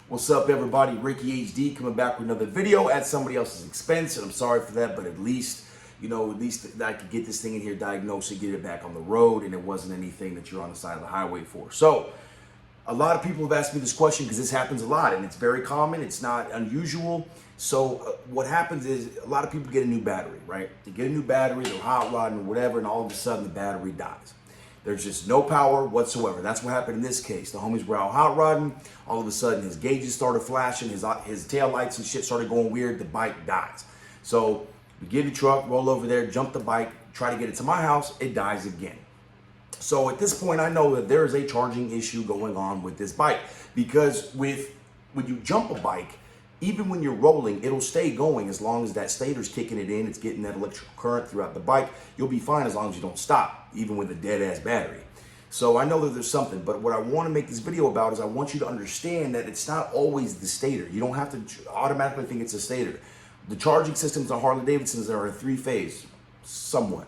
What's up, everybody? Ricky HD coming back with another video at somebody else's expense, and I'm sorry for that, but at least I could get this thing in here, diagnose it, get it back on the road, and it wasn't anything that you're on the side of the highway for. So a lot of people have asked me this question because this happens a lot, and it's very common. It's not unusual. So what happens is a lot of people get a new battery, right? They get a new battery, they're hot rodding or whatever, and all of a sudden the battery dies. There's just no power whatsoever. That's what happened in this case. The homies were out hot rodding. All of a sudden, his gauges started flashing. His tail lights and shit started going weird. The bike dies. So we get the truck, roll over there, jump the bike, try to get it to my house. It dies again. So at this point, I know that there is a charging issue going on with this bike, because when you jump a bike, even when you're rolling, it'll stay going as long as that stator's kicking it in. It's getting that electrical current throughout the bike. You'll be fine as long as you don't stop, even with a dead-ass battery. So I know that there's something, but what I want to make this video about is I want you to understand that it's not always the stator. You don't have to automatically think it's a stator. The charging systems on Harley-Davidsons are a three-phase, somewhat.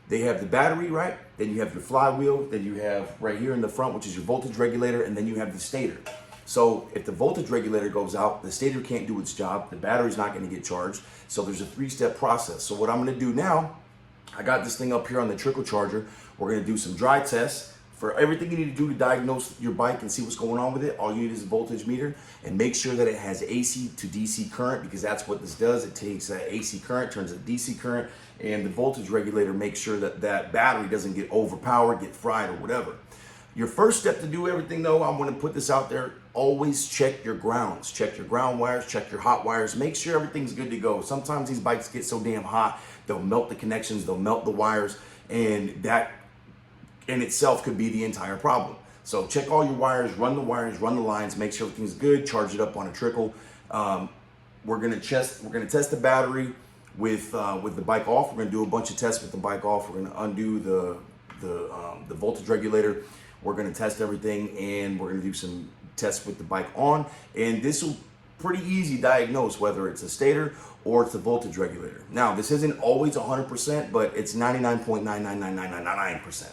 They have the battery, right? Then you have your flywheel. Then you have right here in the front, which is your voltage regulator, and then you have the stator. So if the voltage regulator goes out, the stator can't do its job. The battery's not going to get charged. So there's a three-step process. So what I'm going to do now, I got this thing up here on the trickle charger. We're going to do some dry tests. For everything you need to do to diagnose your bike and see what's going on with it, all you need is a voltage meter, and make sure that it has AC to DC current, because that's what this does. It takes that AC current, turns it DC current, and the voltage regulator makes sure that that battery doesn't get overpowered, get fried, or whatever. Your first step to do everything, though, I'm going to put this out there, always check your grounds. Check your ground wires, check your hot wires, make sure everything's good to go. Sometimes these bikes get so damn hot, they'll melt the connections, they'll melt the wires, and that in itself could be the entire problem. So check all your wires, run the lines, make sure everything's good, charge it up on a trickle. We're gonna test the battery with the bike off. We're gonna do a bunch of tests with the bike off. We're gonna undo the voltage regulator. We're gonna test everything, and we're gonna do some tests with the bike on. And this will pretty easy diagnose whether it's a stator or it's a voltage regulator. Now, this isn't always 100%, but it's 99.99999%.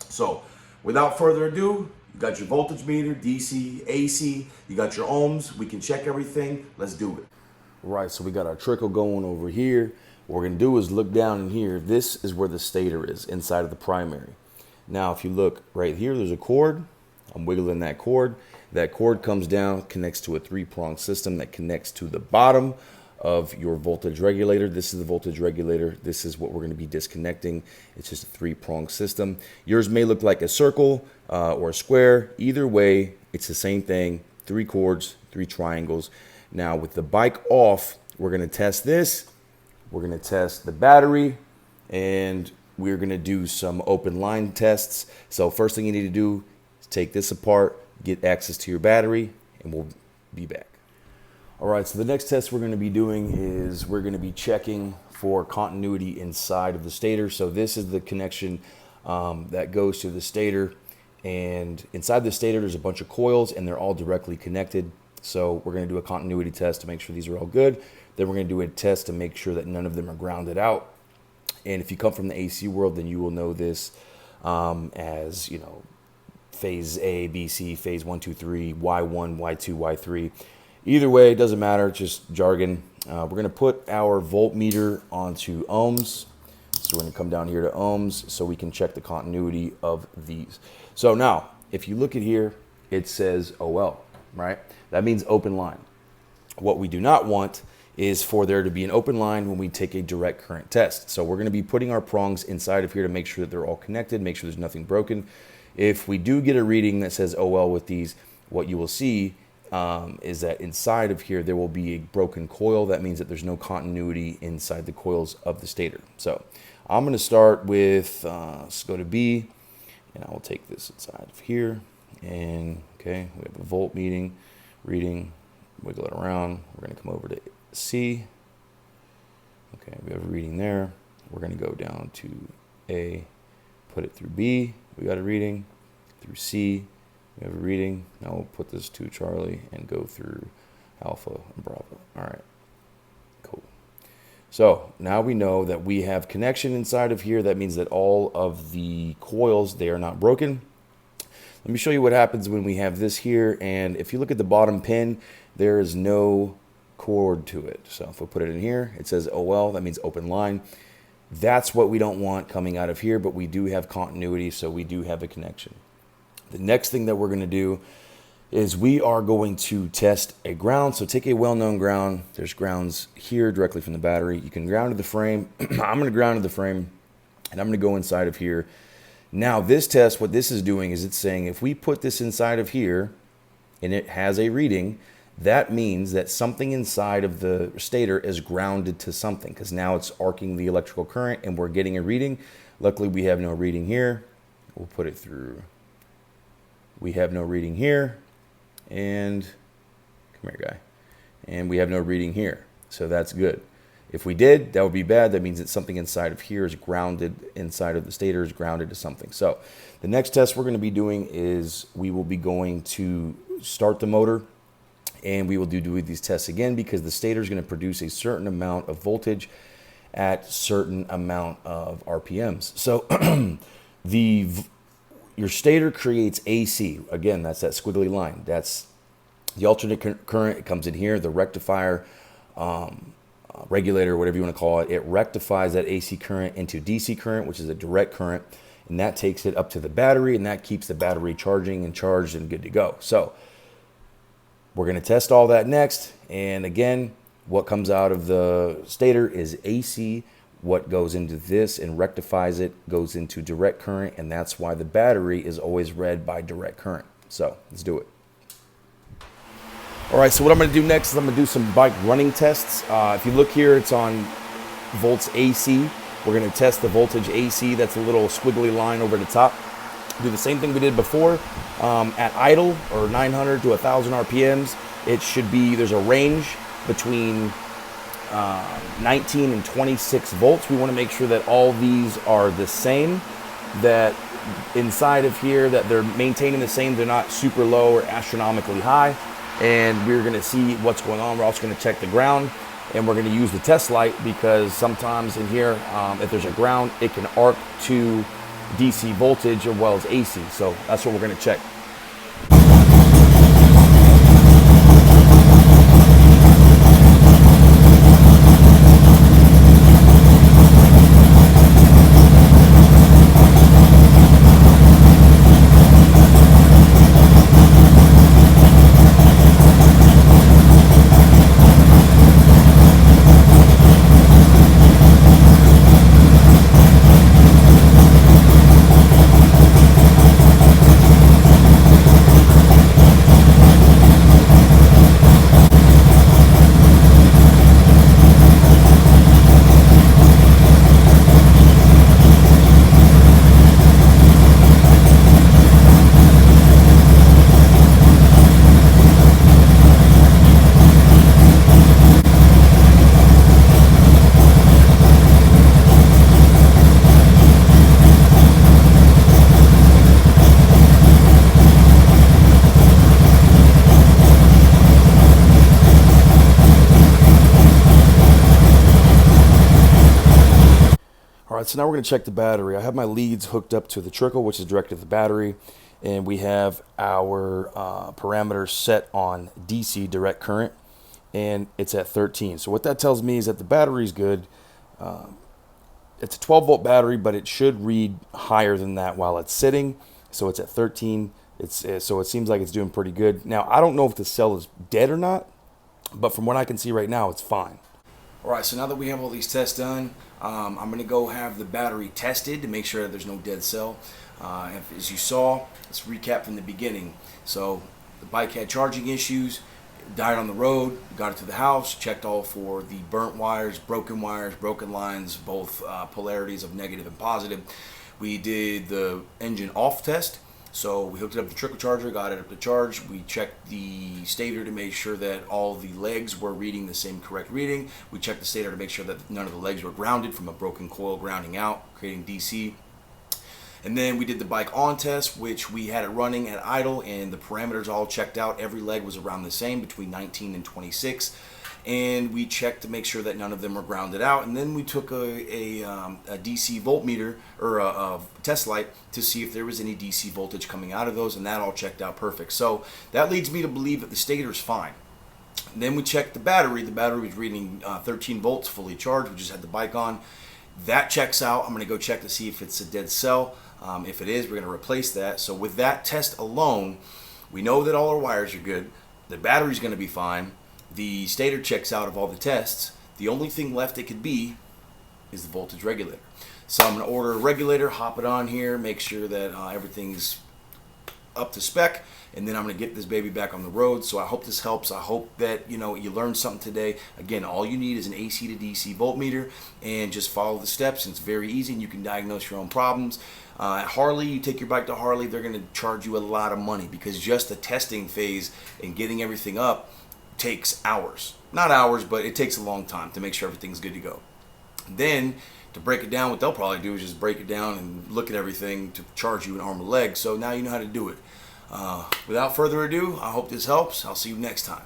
So without further ado, you got your voltage meter, DC, AC, you got your ohms. We can check everything. Let's do it. All right, so we got our trickle going over here. What we're gonna do is look down in here. This is where the stator is, inside of the primary. Now, if you look right here, there's a cord. I'm wiggling that cord. That cord comes down, connects to a three-prong system that connects to the bottom of your voltage regulator. This is the voltage regulator. This is what we're going to be disconnecting. It's just a three-prong system. Yours may look like a circle or a square. Either way, it's the same thing. Three cords, three triangles. Now, with the bike off, we're going to test this. We're going to test the battery, and we're going to do some open line tests. So first thing you need to do is take this apart, get access to your battery, and we'll be back. All right, so the next test we're going to be doing is we're going to be checking for continuity inside of the stator. So this is the connection that goes to the stator, and inside the stator there's a bunch of coils, and they're all directly connected. So we're going to do a continuity test to make sure these are all good. Then we're going to do a test to make sure that none of them are grounded out. And if you come from the AC world, then you will know this as, you know, phase A, B, C, phase 1, 2, 3, Y1, Y2, Y3. Either way, it doesn't matter, just jargon. We're going to put our voltmeter onto ohms. So we're going to come down here to ohms so we can check the continuity of these. So now, if you look at here, it says OL, right? That means open line. What we do not want is for there to be an open line when we take a direct current test. So we're going to be putting our prongs inside of here to make sure that they're all connected, make sure there's nothing broken. If we do get a reading that says OL with these, what you will see is that inside of here there will be a broken coil. That means that there's no continuity inside the coils of the stator. So I'm going to start with, let's go to B, and I will take this inside of here. And okay, we have a volt reading, wiggle it around. We're going to come over to C. Okay, we have a reading there. We're going to go down to A, put it through B. We got a reading through C. We have a reading. Now we'll put this to Charlie and go through Alpha and Bravo. All right, cool. So now we know that we have connection inside of here. That means that all of the coils, they are not broken. Let me show you what happens when we have this here. And if you look at the bottom pin, there is no cord to it. So if we put it in here, it says OL, that means open line. That's what we don't want coming out of here, but we do have continuity, so we do have a connection. The next thing that we're going to do is we are going to test a ground. So take a well-known ground. There's grounds here directly from the battery. You can ground to the frame. I'm going to ground to the frame, and I'm going to go inside of here. Now this test, what this is doing is it's saying if we put this inside of here and it has a reading, that means that something inside of the stator is grounded to something, because now it's arcing the electrical current and we're getting a reading. Luckily, we have no reading here. We'll put it through. We have no reading here. And come here, guy. And we have no reading here. So that's good. If we did, that would be bad. That means that something inside of here is grounded, inside of the stator is grounded to something. So the next test we're going to be doing is we will be going to start the motor. And we will do these tests again, because the stator is going to produce a certain amount of voltage at certain amount of RPMs. So your stator creates AC. Again, that's that squiggly line. That's the alternate current. It comes in here. The rectifier, regulator, whatever you want to call it, it rectifies that AC current into DC current, which is a direct current. And that takes it up to the battery, and that keeps the battery charging and charged and good to go. So we're going to test all that next. And again, what comes out of the stator is AC. What goes into this and rectifies it goes into direct current. And that's why the battery is always read by direct current. So let's do it. All right, so what I'm going to do next is I'm going to do some bike running tests. If you look here, it's on volts AC. We're going to test the voltage AC. That's a little squiggly line over the top. Do the same thing we did before. At idle, or 900 to 1,000 RPMs, it should be, there's a range between 19 and 26 volts. We want to make sure that all these are the same, that inside of here, that they're maintaining the same, they're not super low or astronomically high. And we're going to see what's going on. We're also going to check the ground, and we're going to use the test light, because sometimes in here, if there's a ground, it can arc to DC voltage as well as AC. So that's what we're going to check. All right, so now we're going to check the battery. I have my leads hooked up to the trickle, which is directed to the battery, and we have our parameters set on DC direct current, and it's at 13. So what that tells me is that the battery is good. It's a 12-volt battery, but it should read higher than that while it's sitting. So it's at 13. So it seems like it's doing pretty good. Now, I don't know if the cell is dead or not, but from what I can see right now, it's fine. All right, so now that we have all these tests done, I'm going to go have the battery tested to make sure that there's no dead cell. As you saw, let's recap from the beginning. So the bike had charging issues, died on the road, got it to the house, checked all for the burnt wires, broken lines, both polarities of negative and positive. We did the engine off test. So we hooked it up to the trickle charger, got it up to charge. We checked the stator to make sure that all the legs were reading the same correct reading. We checked the stator to make sure that none of the legs were grounded from a broken coil grounding out, creating DC. And then we did the bike on test, which we had it running at idle, and the parameters all checked out. Every leg was around the same, between 19 and 26. and we checked to make sure that none of them were grounded out. And then we took a DC voltmeter or a test light to see if there was any DC voltage coming out of those, and that all checked out perfect. So that leads me to believe that the stator is fine. And then we checked the battery. The battery was reading 13 volts fully charged. We just had the bike on. That checks out. I'm going to go check to see if it's a dead cell. If it is, we're going to replace that. So with that test alone, we know that all our wires are good. The battery's going to be fine. The stator checks out of all the tests. The only thing left it could be is the voltage regulator. So I'm going to order a regulator, hop it on here, make sure that everything's up to spec, and then I'm going to get this baby back on the road. So I hope this helps. I hope that you learned something today. Again, all you need is an AC to DC voltmeter, and just follow the steps. And it's very easy, and you can diagnose your own problems. At Harley, you take your bike to Harley, they're going to charge you a lot of money, because just the testing phase and getting everything up takes hours. Not hours, but it takes a long time to make sure everything's good to go. Then to break it down, what they'll probably do is just break it down and look at everything to charge you an arm and leg. So now you know how to do it. Without further ado, I hope this helps. I'll see you next time.